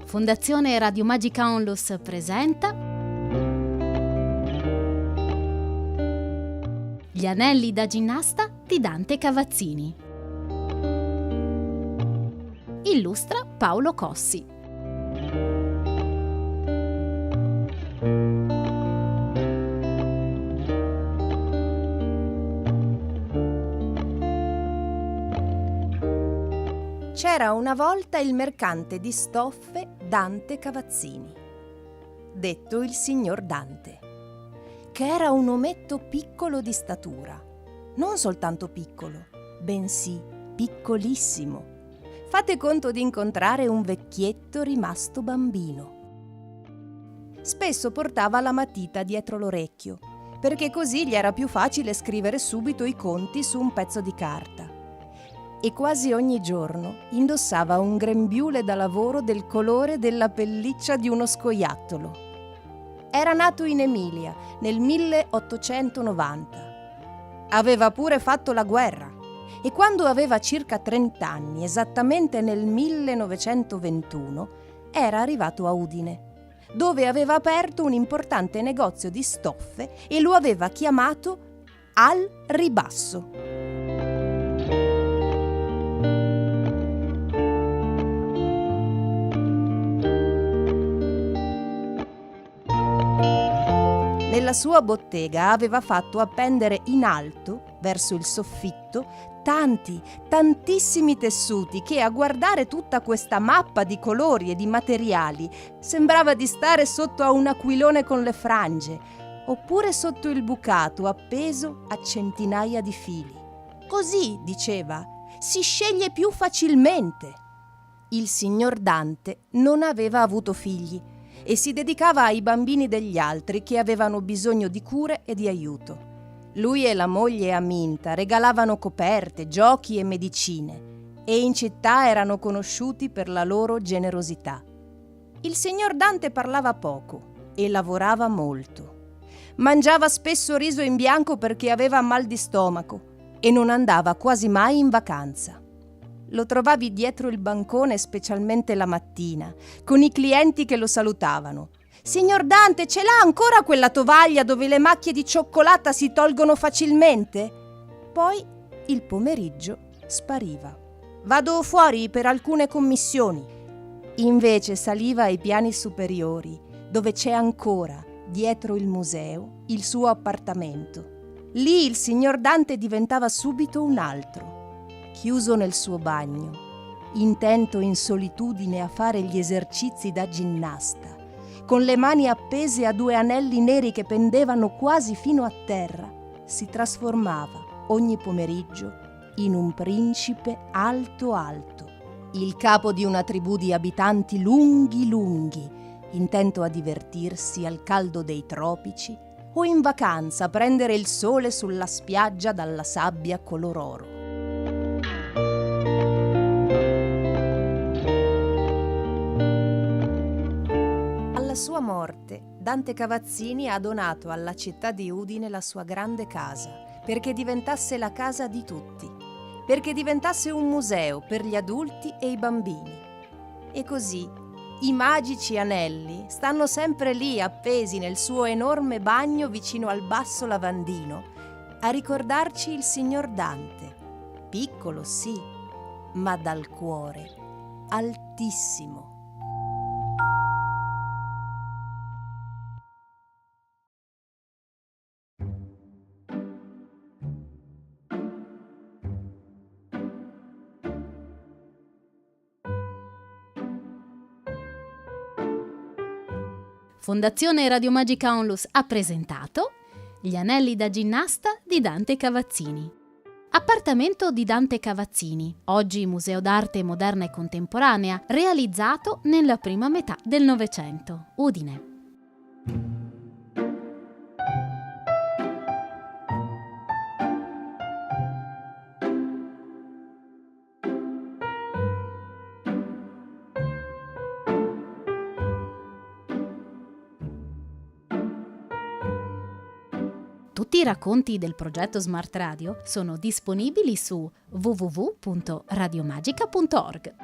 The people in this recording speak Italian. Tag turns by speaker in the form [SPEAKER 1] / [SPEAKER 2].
[SPEAKER 1] Fondazione Radio Magica Onlus presenta Gli anelli da ginnasta di Dante Cavazzini. Illustra Paolo Cossi.
[SPEAKER 2] C'era una volta il mercante di stoffe Dante Cavazzini, detto il signor Dante, che era un ometto piccolo di statura, non soltanto piccolo, bensì piccolissimo. Fate conto di incontrare un vecchietto rimasto bambino. Spesso portava la matita dietro l'orecchio, perché così gli era più facile scrivere subito i conti su un pezzo di carta. E quasi ogni giorno indossava un grembiule da lavoro del colore della pelliccia di uno scoiattolo. Era nato in Emilia nel 1890. Aveva pure fatto la guerra e quando aveva circa 30 anni, esattamente nel 1921, era arrivato a Udine, dove aveva aperto un importante negozio di stoffe e lo aveva chiamato Al Ribasso. Nella sua bottega aveva fatto appendere in alto, verso il soffitto, tantissimi tessuti che, a guardare tutta questa mappa di colori e di materiali, sembrava di stare sotto a un aquilone con le frange, oppure sotto il bucato appeso a centinaia di fili. Così, diceva, si sceglie più facilmente. Il signor Dante non aveva avuto figli e si dedicava ai bambini degli altri che avevano bisogno di cure e di aiuto. Lui e la moglie Aminta regalavano coperte, giochi e medicine e in città erano conosciuti per la loro generosità. Il signor Dante parlava poco e lavorava molto. Mangiava spesso riso in bianco perché aveva mal di stomaco e non andava quasi mai in vacanza. Lo trovavi dietro il bancone, specialmente la mattina, con i clienti che lo salutavano. «Signor Dante, ce l'ha ancora quella tovaglia dove le macchie di cioccolata si tolgono facilmente?» Poi, il pomeriggio, spariva. «Vado fuori per alcune commissioni». Invece saliva ai piani superiori, dove c'è ancora, dietro il museo, il suo appartamento. Lì il signor Dante diventava subito un altro. Chiuso nel suo bagno, intento in solitudine a fare gli esercizi da ginnasta, con le mani appese a due anelli neri che pendevano quasi fino a terra, si trasformava ogni pomeriggio in un principe alto, il capo di una tribù di abitanti lunghi, intento a divertirsi al caldo dei tropici o in vacanza a prendere il sole sulla spiaggia dalla sabbia color oro. Alla sua morte, Dante Cavazzini ha donato alla città di Udine la sua grande casa, perché diventasse la casa di tutti, perché diventasse un museo per gli adulti e i bambini. E così i magici anelli stanno sempre lì appesi nel suo enorme bagno vicino al basso lavandino, a ricordarci il signor Dante, piccolo sì, ma dal cuore altissimo.
[SPEAKER 1] Fondazione Radio Magica Onlus ha presentato Gli anelli da ginnasta di Dante Cavazzini. Appartamento di Dante Cavazzini, oggi Museo d'Arte Moderna e Contemporanea, realizzato nella prima metà del Novecento, Udine. Tutti Tutti i racconti del progetto Smart Radio sono disponibili su www.radiomagica.org.